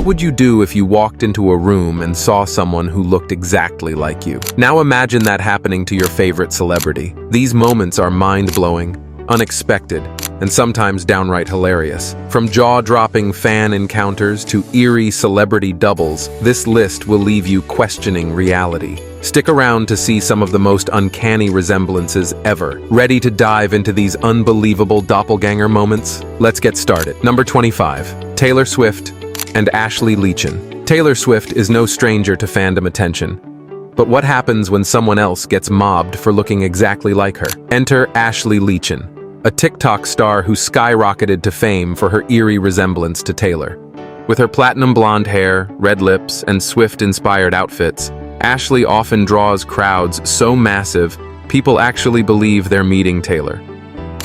What would you do if you walked into a room and saw someone who looked exactly like you? Now imagine that happening to your favorite celebrity. These moments are mind-blowing, unexpected, and sometimes downright hilarious. From jaw-dropping fan encounters to eerie celebrity doubles, this list will leave you questioning reality. Stick around to see some of the most uncanny resemblances ever. Ready to dive into these unbelievable doppelganger moments? Let's get started. Number 25. Taylor Swift and Ashley Leachin. Taylor Swift is no stranger to fandom attention. But what happens when someone else gets mobbed for looking exactly like her? Enter Ashley Leachin, a TikTok star who skyrocketed to fame for her eerie resemblance to Taylor. With her platinum blonde hair, red lips, and Swift-inspired outfits, Ashley often draws crowds so massive, people actually believe they're meeting Taylor.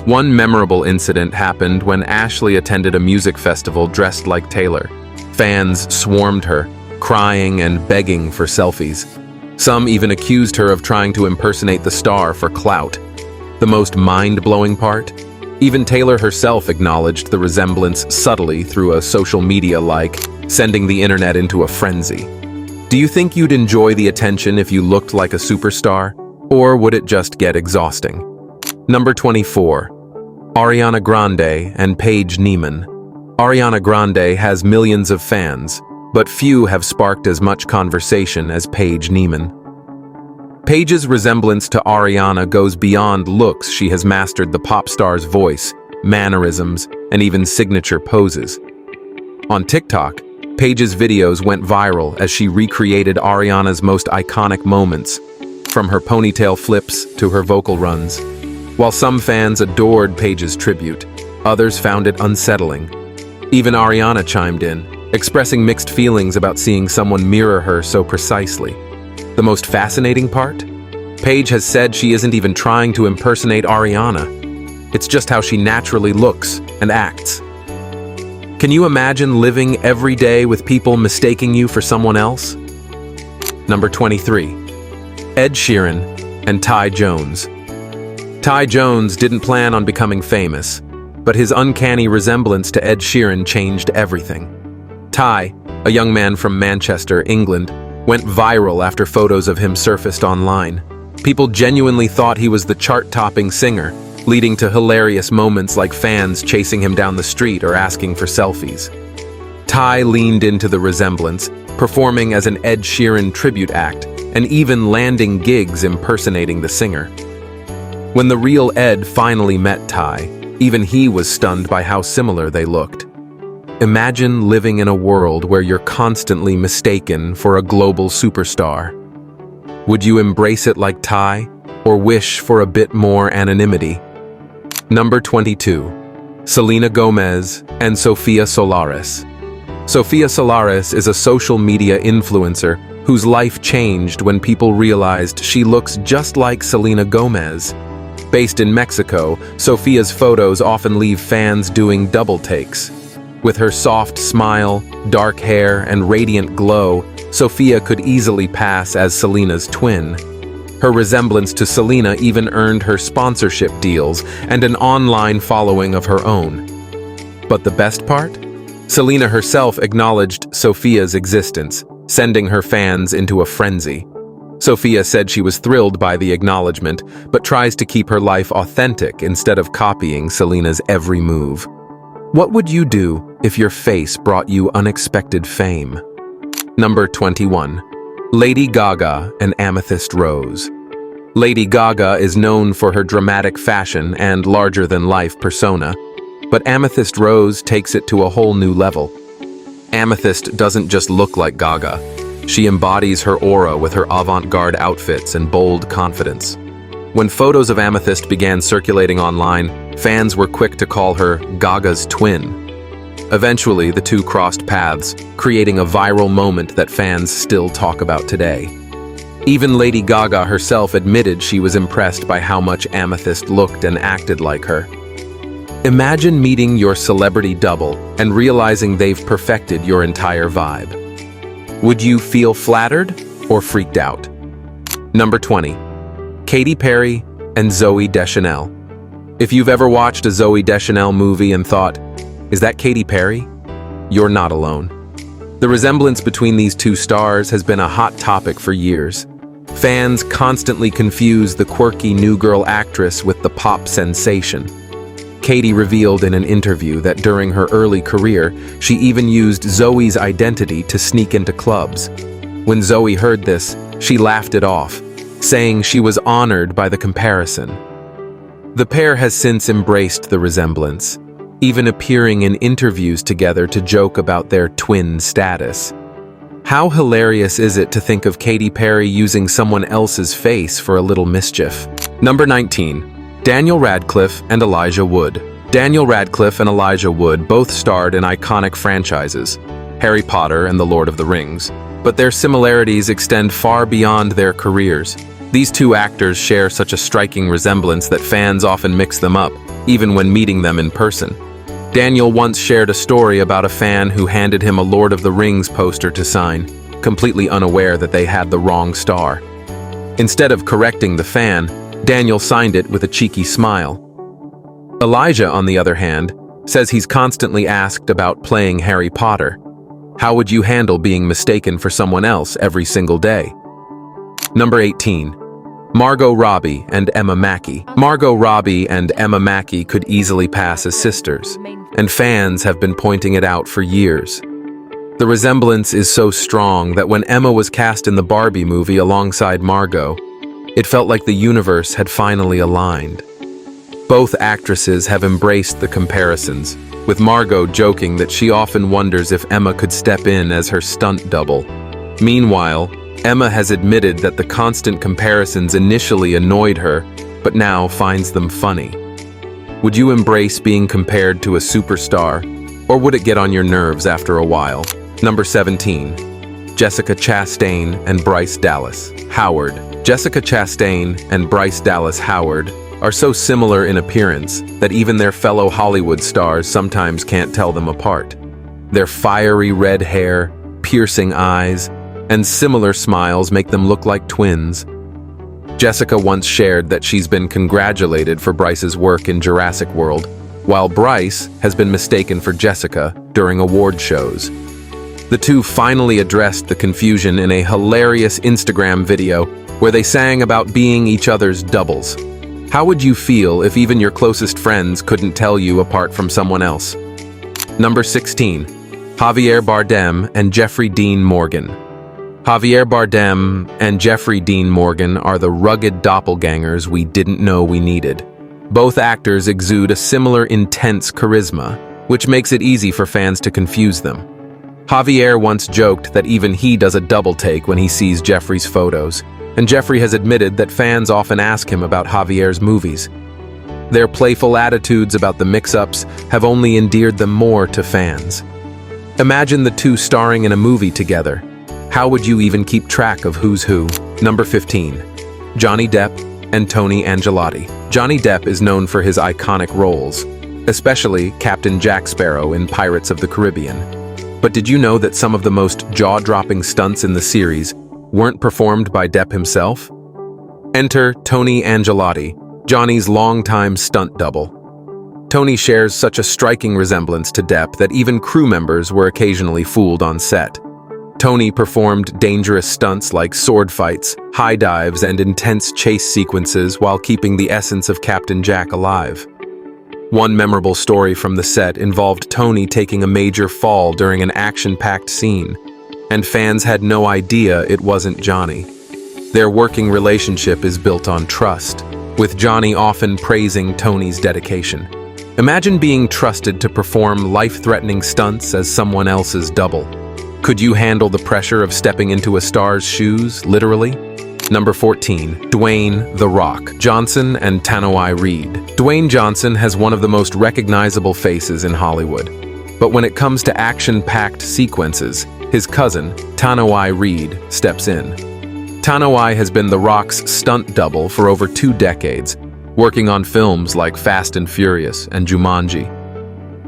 One memorable incident happened when Ashley attended a music festival dressed like Taylor. Fans swarmed her, crying and begging for selfies. Some even accused her of trying to impersonate the star for clout. The most mind-blowing part? Even Taylor herself acknowledged the resemblance subtly through a social media like, sending the internet into a frenzy. Do you think you'd enjoy the attention if you looked like a superstar? Or would it just get exhausting? Number 24. Ariana Grande and Paige Neiman. Ariana Grande has millions of fans, but few have sparked as much conversation as Paige Neiman. Paige's resemblance to Ariana goes beyond looks. She has mastered the pop star's voice, mannerisms, and even signature poses. On TikTok, Paige's videos went viral as she recreated Ariana's most iconic moments, from her ponytail flips to her vocal runs. While some fans adored Paige's tribute, others found it unsettling. Even Ariana chimed in, expressing mixed feelings about seeing someone mirror her so precisely. The most fascinating part? Paige has said she isn't even trying to impersonate Ariana. It's just how she naturally looks and acts. Can you imagine living every day with people mistaking you for someone else? Number 23. Ed Sheeran and Ty Jones. Ty Jones didn't plan on becoming famous, but his uncanny resemblance to Ed Sheeran changed everything. Ty, a young man from Manchester, England, went viral after photos of him surfaced online. People genuinely thought he was the chart-topping singer, leading to hilarious moments like fans chasing him down the street or asking for selfies. Ty leaned into the resemblance, performing as an Ed Sheeran tribute act, and even landing gigs impersonating the singer. When the real Ed finally met Ty, even he was stunned by how similar they looked. Imagine living in a world where you're constantly mistaken for a global superstar. Would you embrace it like Ty, or wish for a bit more anonymity? Number 22. Selena Gomez and Sofia Solaris. Sofia Solaris is a social media influencer whose life changed when people realized she looks just like Selena Gomez. Based in Mexico, Sofia's photos often leave fans doing double takes. With her soft smile, dark hair, and radiant glow, Sofia could easily pass as Selena's twin. Her resemblance to Selena even earned her sponsorship deals and an online following of her own. But the best part? Selena herself acknowledged Sofia's existence, sending her fans into a frenzy. Sofia said she was thrilled by the acknowledgement, but tries to keep her life authentic instead of copying Selena's every move. What would you do if your face brought you unexpected fame? Number 21. Lady Gaga and Amethyst Rose. Lady Gaga is known for her dramatic fashion and larger-than-life persona, but Amethyst Rose takes it to a whole new level. Amethyst doesn't just look like Gaga. She embodies her aura with her avant-garde outfits and bold confidence. When photos of Amethyst began circulating online, fans were quick to call her Gaga's twin. Eventually, the two crossed paths, creating a viral moment that fans still talk about today. Even Lady Gaga herself admitted she was impressed by how much Amethyst looked and acted like her. Imagine meeting your celebrity double and realizing they've perfected your entire vibe. Would you feel flattered or freaked out? Number 20. Katy Perry and Zooey Deschanel. If you've ever watched a Zooey Deschanel movie and thought, "Is that Katy Perry?" You're not alone. The resemblance between these two stars has been a hot topic for years. Fans constantly confuse the quirky new girl actress with the pop sensation. Katy revealed in an interview that during her early career, she even used Zoe's identity to sneak into clubs. When Zoe heard this, she laughed it off, saying she was honored by the comparison. The pair has since embraced the resemblance, even appearing in interviews together to joke about their twin status. How hilarious is it to think of Katy Perry using someone else's face for a little mischief? Number 19. Daniel Radcliffe and Elijah Wood. Daniel Radcliffe and Elijah Wood both starred in iconic franchises, Harry Potter and The Lord of the Rings, but their similarities extend far beyond their careers. These two actors share such a striking resemblance that fans often mix them up, even when meeting them in person. Daniel once shared a story about a fan who handed him a Lord of the Rings poster to sign, completely unaware that they had the wrong star. Instead of correcting the fan, Daniel signed it with a cheeky smile. Elijah, on the other hand, says he's constantly asked about playing Harry Potter. How would you handle being mistaken for someone else every single day? Number 18. Margot Robbie and Emma Mackey. Margot Robbie and Emma Mackey could easily pass as sisters, and fans have been pointing it out for years. The resemblance is so strong that when Emma was cast in the Barbie movie alongside Margot, it felt like the universe had finally aligned. Both actresses have embraced the comparisons, with Margot joking that she often wonders if Emma could step in as her stunt double. Meanwhile, Emma has admitted that the constant comparisons initially annoyed her, but now finds them funny. Would you embrace being compared to a superstar, or would it get on your nerves after a while? Number 17. Jessica Chastain and Bryce Dallas Howard. Jessica Chastain and Bryce Dallas Howard are so similar in appearance that even their fellow Hollywood stars sometimes can't tell them apart. Their fiery red hair, piercing eyes, and similar smiles make them look like twins. Jessica once shared that she's been congratulated for Bryce's work in Jurassic World, while Bryce has been mistaken for Jessica during award shows. The two finally addressed the confusion in a hilarious Instagram video where they sang about being each other's doubles. How would you feel if even your closest friends couldn't tell you apart from someone else? Number 16. Javier Bardem and Jeffrey Dean Morgan. Javier Bardem and Jeffrey Dean Morgan are the rugged doppelgangers we didn't know we needed. Both actors exude a similar intense charisma, which makes it easy for fans to confuse them. Javier once joked that even he does a double take when he sees Jeffrey's photos, and Jeffrey has admitted that fans often ask him about Javier's movies. Their playful attitudes about the mix-ups have only endeared them more to fans. Imagine the two starring in a movie together. How would you even keep track of who's who? Number 15. Johnny Depp and Tony Angelotti. Johnny Depp is known for his iconic roles, especially Captain Jack Sparrow in Pirates of the Caribbean. But did you know that some of the most jaw-dropping stunts in the series weren't performed by Depp himself? Enter Tony Angelotti, Johnny's longtime stunt double. Tony shares such a striking resemblance to Depp that even crew members were occasionally fooled on set. Tony performed dangerous stunts like sword fights, high dives, and intense chase sequences while keeping the essence of Captain Jack alive. One memorable story from the set involved Tony taking a major fall during an action-packed scene, and fans had no idea it wasn't Johnny. Their working relationship is built on trust, with Johnny often praising Tony's dedication. Imagine being trusted to perform life-threatening stunts as someone else's double. Could you handle the pressure of stepping into a star's shoes, literally? Number 14. Dwayne "The Rock" Johnson and Tanoi Reed. Dwayne Johnson has one of the most recognizable faces in Hollywood. But when it comes to action-packed sequences, his cousin, Tanoi Reed, steps in. Tanoi has been The Rock's stunt double for over 2 decades, working on films like Fast and Furious and Jumanji.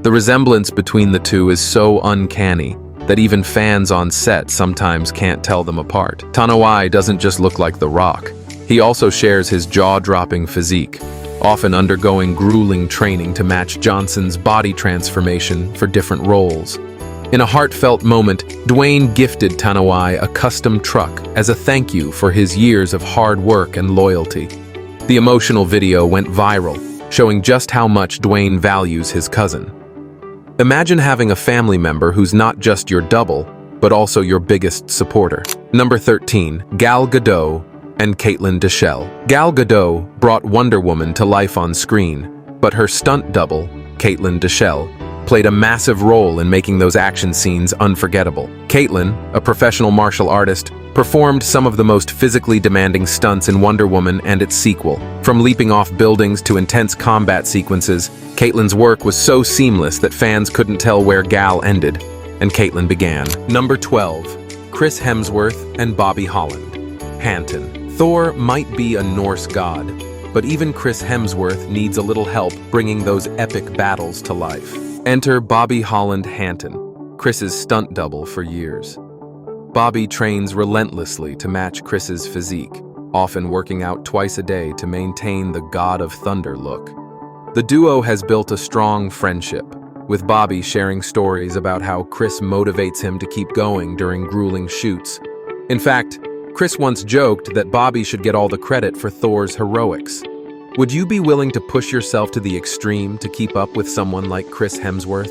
The resemblance between the two is so uncanny that even fans on set sometimes can't tell them apart. Tanoi doesn't just look like The Rock. He also shares his jaw-dropping physique, often undergoing grueling training to match Johnson's body transformation for different roles. In a heartfelt moment, Dwayne gifted Tanawai a custom truck as a thank you for his years of hard work and loyalty. The emotional video went viral, showing just how much Dwayne values his cousin. Imagine having a family member who's not just your double, but also your biggest supporter. Number 13, Gal Gadot and Caitlin Deschelle. Gal Gadot brought Wonder Woman to life on screen, but her stunt double, Caitlin Deschelle, played a massive role in making those action scenes unforgettable. Caitlin, a professional martial artist, performed some of the most physically demanding stunts in Wonder Woman and its sequel. From leaping off buildings to intense combat sequences, Caitlin's work was so seamless that fans couldn't tell where Gal ended and Caitlin began. Number 12, Chris Hemsworth and Bobby Holland. Hanton. Thor might be a Norse god, but even Chris Hemsworth needs a little help bringing those epic battles to life. Enter Bobby Holland Hanton, Chris's stunt double for years. Bobby trains relentlessly to match Chris's physique, often working out twice a day to maintain the God of Thunder look. The duo has built a strong friendship, with Bobby sharing stories about how Chris motivates him to keep going during grueling shoots. In fact, Chris once joked that Bobby should get all the credit for Thor's heroics. Would you be willing to push yourself to the extreme to keep up with someone like Chris Hemsworth?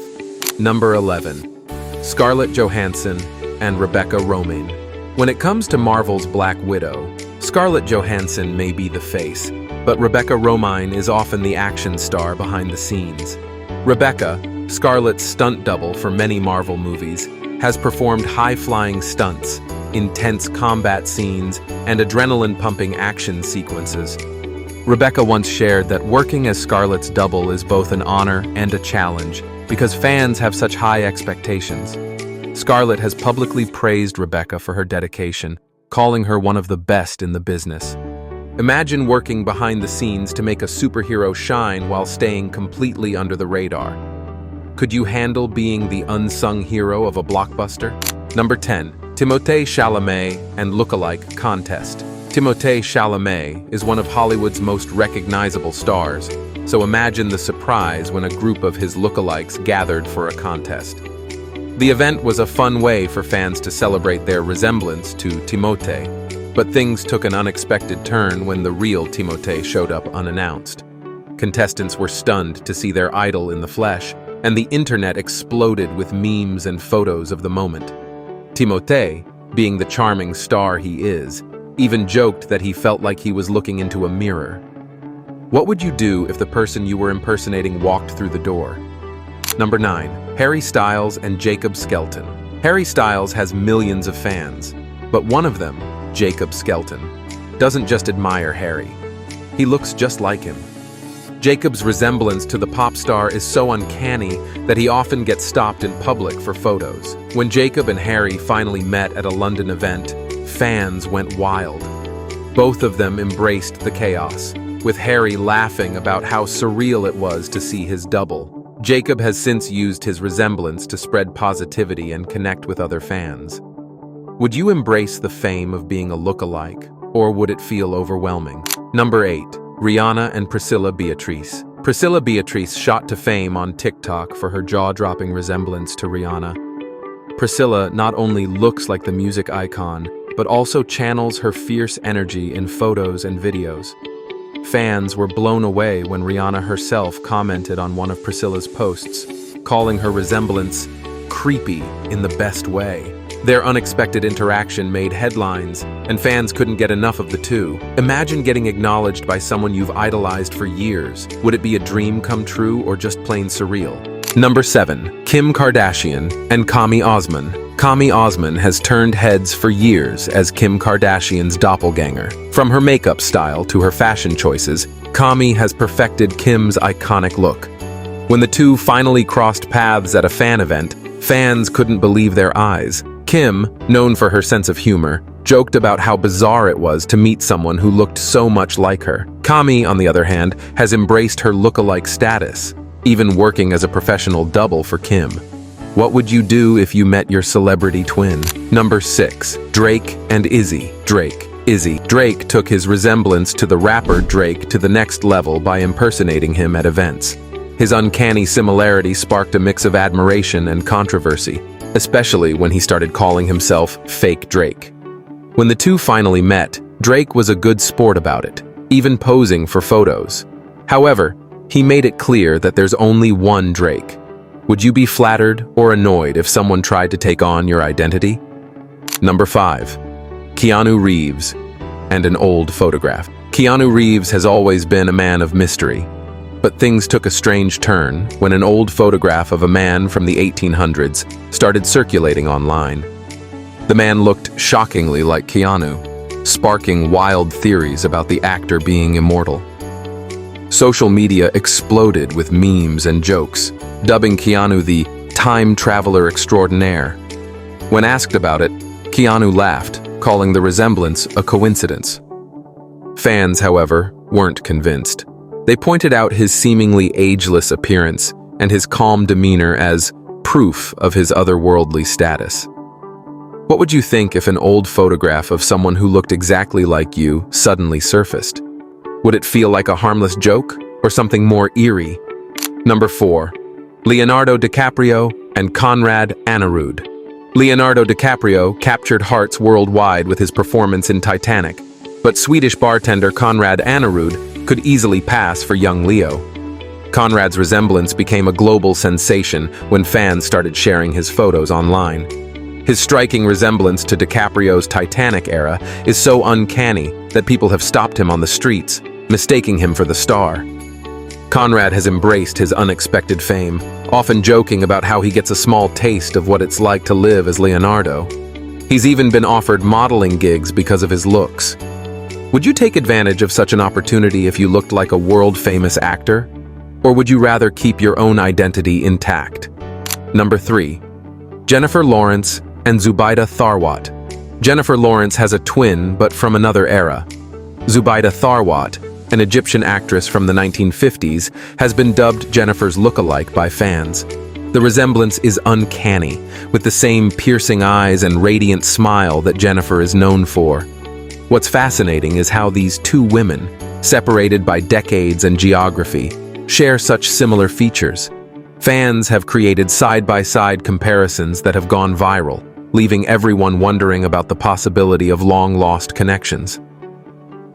Number 11, Scarlett Johansson and Rebecca Romijn. When it comes to Marvel's Black Widow, Scarlett Johansson may be the face, but Rebecca Romijn is often the action star behind the scenes. Rebecca, Scarlett's stunt double for many Marvel movies, has performed high-flying stunts, intense combat scenes, and adrenaline-pumping action sequences. Rebecca once shared that working as Scarlett's double is both an honor and a challenge because fans have such high expectations. Scarlett has publicly praised Rebecca for her dedication, calling her one of the best in the business. Imagine working behind the scenes to make a superhero shine while staying completely under the radar. Could you handle being the unsung hero of a blockbuster? Number 10, Timothée Chalamet and Lookalike contest. Timothée Chalamet is one of Hollywood's most recognizable stars, so imagine the surprise when a group of his lookalikes gathered for a contest. The event was a fun way for fans to celebrate their resemblance to Timothée, but things took an unexpected turn when the real Timothée showed up unannounced. Contestants were stunned to see their idol in the flesh, and the internet exploded with memes and photos of the moment. Timothée, being the charming star he is, even joked that he felt like he was looking into a mirror. What would you do if the person you were impersonating walked through the door? Number 9, Harry Styles and Jacob Skelton. Harry Styles has millions of fans, but one of them, Jacob Skelton, doesn't just admire Harry. He looks just like him. Jacob's resemblance to the pop star is so uncanny that he often gets stopped in public for photos. When Jacob and Harry finally met at a London event, fans went wild. Both of them embraced the chaos, with Harry laughing about how surreal it was to see his double. Jacob has since used his resemblance to spread positivity and connect with other fans. Would you embrace the fame of being a lookalike, or would it feel overwhelming? Number 8, Rihanna and Priscilla Beatrice. Priscilla Beatrice shot to fame on TikTok for her jaw-dropping resemblance to Rihanna. Priscilla not only looks like the music icon, but also channels her fierce energy in photos and videos. Fans were blown away when Rihanna herself commented on one of Priscilla's posts, calling her resemblance creepy in the best way. Their unexpected interaction made headlines, and fans couldn't get enough of the two. Imagine getting acknowledged by someone you've idolized for years. Would it be a dream come true or just plain surreal? Number 7, Kim Kardashian and Kami Osman. Kami Osman has turned heads for years as Kim Kardashian's doppelganger. From her makeup style to her fashion choices, Kami has perfected Kim's iconic look. When the two finally crossed paths at a fan event, fans couldn't believe their eyes. Kim, known for her sense of humor, joked about how bizarre it was to meet someone who looked so much like her. Kami, on the other hand, has embraced her lookalike status, even working as a professional double for Kim. What would you do if you met your celebrity twin? Number 6, Drake and Izzy. Drake took his resemblance to the rapper Drake to the next level by impersonating him at events. His uncanny similarity sparked a mix of admiration and controversy. especially when he started calling himself Fake Drake. When the two finally met, Drake was a good sport about it, even posing for photos. However, he made it clear that there's only one Drake. Would you be flattered or annoyed if someone tried to take on your identity? Number 5. Keanu Reeves and an old photograph. Keanu Reeves has always been a man of mystery, but things took a strange turn when an old photograph of a man from the 1800s started circulating online. The man looked shockingly like Keanu, sparking wild theories about the actor being immortal. Social media exploded with memes and jokes, dubbing Keanu the time traveler extraordinaire. When asked about it, Keanu laughed, calling the resemblance a coincidence. Fans, however, weren't convinced. They pointed out his seemingly ageless appearance and his calm demeanor as proof of his otherworldly status. What would you think if an old photograph of someone who looked exactly like you suddenly surfaced? Would it feel like a harmless joke or something more eerie? Number 4. Leonardo DiCaprio and Konrad Anerud. Leonardo DiCaprio captured hearts worldwide with his performance in Titanic, but Swedish bartender Konrad Anerud could easily pass for young Leo. Konrad's resemblance became a global sensation when fans started sharing his photos online. His striking resemblance to DiCaprio's Titanic era is so uncanny that people have stopped him on the streets, mistaking him for the star. Konrad has embraced his unexpected fame, often joking about how he gets a small taste of what it's like to live as Leonardo. He's even been offered modeling gigs because of his looks. Would you take advantage of such an opportunity if you looked like a world-famous actor? Or would you rather keep your own identity intact? Number 3. Jennifer Lawrence and Zubaida Tharwat. Jennifer Lawrence has a twin, but from another era. Zubaida Tharwat, an Egyptian actress from the 1950s, has been dubbed Jennifer's lookalike by fans. The resemblance is uncanny, with the same piercing eyes and radiant smile that Jennifer is known for. What's fascinating is how these two women, separated by decades and geography, share such similar features. Fans have created side-by-side comparisons that have gone viral, leaving everyone wondering about the possibility of long-lost connections.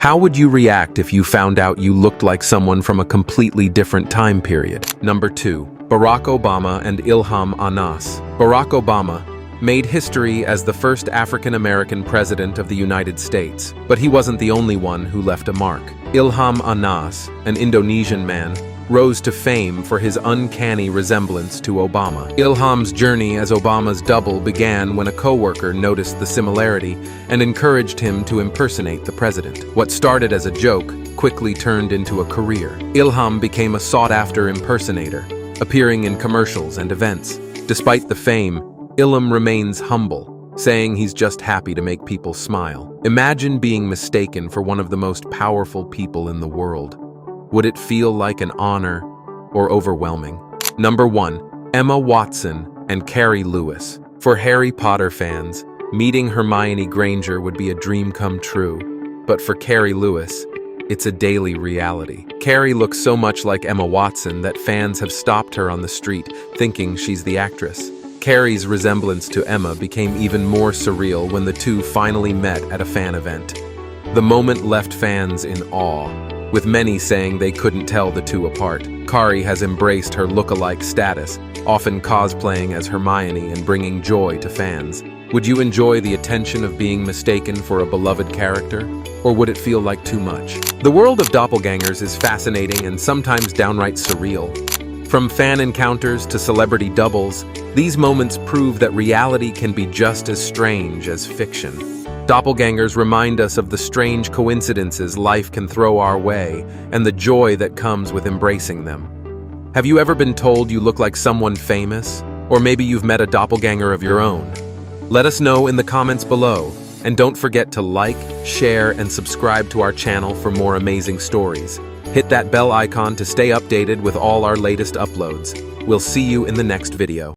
How would you react if you found out you looked like someone from a completely different time period? Number 2. Barack Obama and Ilham Anas. Barack Obama made history as the first African-American president of the United States, but he wasn't the only one who left a mark. Ilham Anas, an Indonesian man, rose to fame for his uncanny resemblance to Obama. Ilham's journey as Obama's double began when a coworker noticed the similarity and encouraged him to impersonate the president. What started as a joke quickly turned into a career. Ilham became a sought-after impersonator, appearing in commercials and events. Despite the fame, Ilham remains humble, saying he's just happy to make people smile. Imagine being mistaken for one of the most powerful people in the world. Would it feel like an honor or overwhelming? Number 1. Emma Watson and Carrie Lewis. For Harry Potter fans, meeting Hermione Granger would be a dream come true. But for Carrie Lewis, it's a daily reality. Carrie looks so much like Emma Watson that fans have stopped her on the street thinking she's the actress. Carrie's resemblance to Emma became even more surreal when the two finally met at a fan event. The moment left fans in awe, with many saying they couldn't tell the two apart. Carrie has embraced her lookalike status, often cosplaying as Hermione and bringing joy to fans. Would you enjoy the attention of being mistaken for a beloved character, or would it feel like too much? The world of doppelgangers is fascinating and sometimes downright surreal. From fan encounters to celebrity doubles, these moments prove that reality can be just as strange as fiction. Doppelgangers remind us of the strange coincidences life can throw our way and the joy that comes with embracing them. Have you ever been told you look like someone famous? Or maybe you've met a doppelganger of your own? Let us know in the comments below, and don't forget to like, share, and subscribe to our channel for more amazing stories. Hit that bell icon to stay updated with all our latest uploads. We'll see you in the next video.